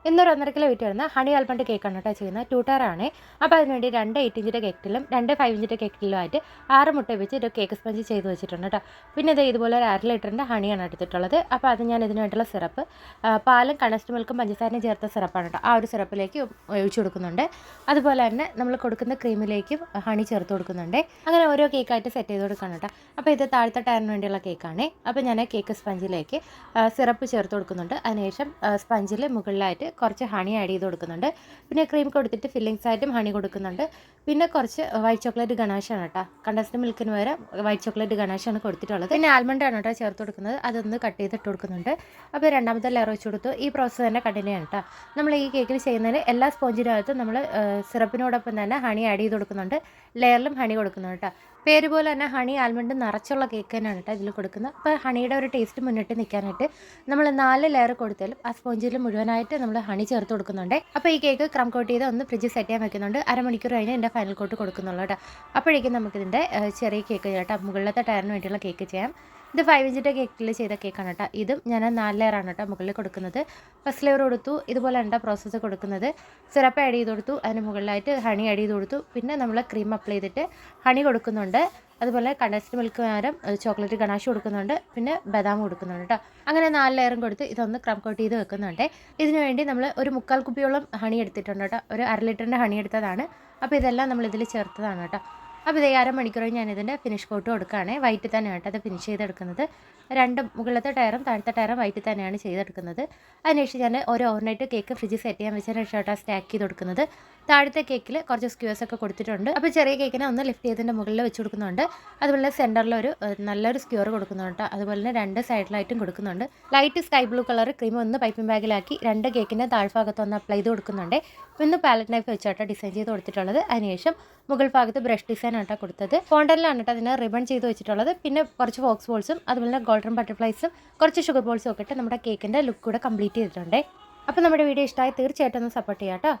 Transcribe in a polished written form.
ഇന്നൊരു 1.5 kilo weight വരുന്ന honey almond കേക്കാണ് കേട്ടോ ചെയ്യുന്നത്. 2 ടയറാണ്. അപ്പോൾ അതിനുവേണ്ടി 2 8 ഇഞ്ചിൻ്റെ കേക്കിലും 2 5 ഇഞ്ചിൻ്റെ കേക്കിലും ആയിട്ട് 6 മുട്ട വെച്ച് ഒരു കേക്ക് സ്പഞ്ച് ചെയ്ത് വെച്ചിട്ടുണ്ട് കേട്ടോ. പിന്നെ ഇത് ഇതുപോലെ ഒരു 1/2 ലിറ്ററിൻ്റെ ഹണിയാണ് എടുത്തിട്ടുള്ളത്. അപ്പോൾ അത് ഞാൻ ഇതിന് വേണ്ടിയുള്ള സിറപ്പ് പാലും കണ്ടൻസ്ഡ് മിൽക്കും പഞ്ചസാരയും ചേർത്ത സിറപ്പാണ് കേട്ടോ. ആ ഒരു സിറപ്പിലേക്ക് ഒഴിച്ചു കൊടുക്കുന്നുണ്ട്. അതുപോലെ തന്നെ നമ്മൾ കൊടുക്കുന്ന ക്രീമിലേക്കും ഹണി ചേർത്ത് കൊടുക്കുന്നുണ്ട്. അങ്ങനെ ഓരോ കേക്കായിട്ട് സെറ്റ് ചെയ്ത് കൊടുക്കണം കേട്ടോ. അപ്പോൾ ഇത് താഴത്തെ ടയറിന് വേണ്ടിയുള്ള കേക്കാണ്. അപ്പോൾ ഞാൻ കേക്ക് സ്പഞ്ചിലേക്ക് സിറപ്പ് ചേർത്ത് കൊടുക്കുന്നുണ്ട്. അതിനുശേഷം സ്പഞ്ചിൽ മുകളിലായിട്ട് കുറച്ച് ഹണി ആഡ് ചെയ്ത് കൊടുക്കുന്നുണ്ട്. പിന്നെ ക്രീം കൊടുത്തിട്ട് ഫില്ലിങ്സ് ആയിട്ടും ഹണി കൊടുക്കുന്നുണ്ട്. പിന്നെ കുറച്ച് വൈറ്റ് ചോക്ലേറ്റ് ഗണാഷാണ് കേട്ടോ. കണ്ടൻസ്ഡ് മിൽക്കിന് പകരം വൈറ്റ് ചോക്ലേറ്റ് ഗണാഷാണ് കൊടുത്തിട്ടുള്ളത്. പിന്നെ ആൽമണ്ടാണ് കേട്ടോ ചേർത്ത് കൊടുക്കുന്നത്. അതൊന്ന് കട്ട് ചെയ്തിട്ട് കൊടുക്കുന്നുണ്ട്. അപ്പോൾ രണ്ടാമത്തെ ലെയർ വെച്ച് കൊടുത്തു. ഈ പ്രോസസ്സ് തന്നെ കണ്ടിന്യൂ ആണ് കേട്ടോ. നമ്മൾ ഈ കേക്കിൽ ചെയ്യുന്നതിന് എല്ലാ സ്പോഞ്ചിനകത്തും നമ്മൾ സിറപ്പിനോടൊപ്പം തന്നെ ഹണി ആഡ് ചെയ്ത് കൊടുക്കുന്നുണ്ട്. ലെയറിലും ഹണി കൊടുക്കുന്നുണ്ട് കേട്ടോ. പേര് പോലെ തന്നെ ഹണി ആൽമണ്ട് നിറച്ചുള്ള കേക്ക് തന്നെയാണ് കേട്ടോ ഇതിൽ കൊടുക്കുന്നത്. അപ്പോൾ ഹണിയുടെ ഒരു ടേസ്റ്റ് മുന്നിട്ട് നിൽക്കാനായിട്ട് നമ്മൾ 4 ലെയർ കൊടുത്താലും ആ സ്പോഞ്ചിൽ മുഴുവനായിട്ട് നമ്മൾ ഹണി ചേർത്ത് കൊടുക്കുന്നുണ്ട്. അപ്പോൾ ഈ കേക്ക് ക്രം കോട്ട് ചെയ്ത് ഒന്ന് ഫ്രിഡ്ജിൽ സെറ്റ് ചെയ്യാൻ വെക്കുന്നുണ്ട്. അരമണിക്കൂർ കഴിഞ്ഞ് എൻ്റെ ഫൈനൽ കോട്ട് കൊടുക്കുന്നുള്ളൂ കേട്ടോ. അപ്പോഴേക്കും നമുക്കിതിൻ്റെ ചെറിയ കേക്ക് കേട്ടോ, മുകളിലത്തെ ടയറിന് വേണ്ടിയുള്ള കേക്ക് ചെയ്യാം. ഇത് 5 ഇഞ്ചിൻ്റെ കേക്കിൽ ചെയ്ത കേക്കാണ് കേട്ടോ. ഇതും ഞാൻ 4 ലെയറാണ് കേട്ടോ മുകളിൽ കൊടുക്കുന്നത്. ഫസ്റ്റ് ലെയർ കൊടുത്തു. ഇതുപോലെ എന്താ പ്രോസസ്സ് കൊടുക്കുന്നത്. സിറപ്പ് ആഡ് ചെയ്ത് കൊടുത്തു. അതിന് മുകളിലായിട്ട് ഹണി ആഡ് ചെയ്ത് കൊടുത്തു. പിന്നെ നമ്മൾ ക്രീം അപ്ലൈ ചെയ്തിട്ട് ഹണി കൊടുക്കുന്നുണ്ട്. അതുപോലെ കണ്ടൻസ്ഡ് മിൽക്ക് പകരം ചോക്ലേറ്റ് ഗണാഷ് കൊടുക്കുന്നുണ്ട്. പിന്നെ ബദാം കൊടുക്കുന്നുണ്ട് കേട്ടോ. അങ്ങനെ 4 ലെയറും കൊടുത്ത് ഇതൊന്ന് ക്രം കോട്ട് ചെയ്ത് വെക്കുന്നുണ്ട്. ഇതിനു വേണ്ടി നമ്മൾ ഒരു 3/4 കുപ്പിയോളം ഹണി എടുത്തിട്ടുണ്ട് കേട്ടോ. ഒരു 1/2 ലിറ്ററിൻ്റെ ഹണി എടുത്തതാണ്. അപ്പോൾ ഇതെല്ലാം നമ്മൾ ഇതിൽ ചേർത്തതാണ് കേട്ടോ. അപ്പോൾ ഇത് 1/2 മണിക്കൂർ ഞാനിതിൻ്റെ ഫിനിഷ് കോട്ട് കൊടുക്കുകയാണ്. വൈറ്റ് തന്നെയാണ് കേട്ടോ അത് ഫിനിഷ് ചെയ്തെടുക്കുന്നത്. മുകളിലത്തെ ടയറും താഴത്തെ ടയറും വൈറ്റ് തന്നെയാണ് ചെയ്തെടുക്കുന്നത്. അതിനുശേഷം ഞാൻ ഒരു ഓവർനൈറ്റ് കേക്ക് ഫ്രിഡ്ജിൽ സെറ്റ് ചെയ്യാൻ വെച്ചതിന് ശേഷം കേട്ടോ സ്റ്റാക്ക് ചെയ്ത് കൊടുക്കുന്നത്. താഴത്തെ കേക്കിൽ കുറച്ച് സ്ക്യൂവേഴ്സൊക്കെ കൊടുത്തിട്ടുണ്ട്. അപ്പോൾ ചെറിയ കേക്കിനെ ഒന്ന് ലിഫ്റ്റ് ചെയ്തതിൻ്റെ മുകളിൽ വെച്ച് കൊടുക്കുന്നുണ്ട്. അതുപോലെ സെൻറ്ററിലൊരു നല്ലൊരു സ്ക്യൂർ കൊടുക്കുന്നുണ്ട്. അതുപോലെ തന്നെ 2 സൈഡിലായിട്ടും കൊടുക്കുന്നുണ്ട്. Light sky blue colour cream ഒന്ന് പൈപ്പിംഗ് ബാഗിലാക്കി 2 കേക്കിൻ്റെ താഴ്ഭാഗത്ത് ഒന്ന് അപ്ലൈ ചെയ്ത് കൊടുക്കുന്നുണ്ട്. പിന്നെ പാലറ്റ് നൈഫ് വെച്ചാട്ടോ ഡിസൈൻ ചെയ്ത് കൊടുത്തിട്ടുള്ളത്. അതിനുശേഷം മുകൾ ഭാഗത്ത് ബ്രഷ് ഡിസൈൻ ആട്ടോ കൊടുത്തത്. ഫോണ്ടനിലാണ് കേട്ടോ അതിനെ റിബൺ ചെയ്ത് വെച്ചിട്ടുള്ളത്. പിന്നെ കുറച്ച് ഫോക്സ് ബോൾസും അതുപോലെ തന്നെ ഗോൾഡൻ ബട്ടർഫ്ലൈസും കുറച്ച് ഷുഗർ ബോൾസും ഒക്കെ ഇട്ട് നമ്മുടെ കേക്കിൻ്റെ ലുക്ക് കൂടെ കംപ്ലീറ്റ് ചെയ്തിട്ടുണ്ട്. അപ്പോൾ നമ്മുടെ വീഡിയോ ഇഷ്ടമായി തീർച്ചയായിട്ടും ഒന്ന് സപ്പോർട്ട് ചെയ്യാം കേട്ടോ.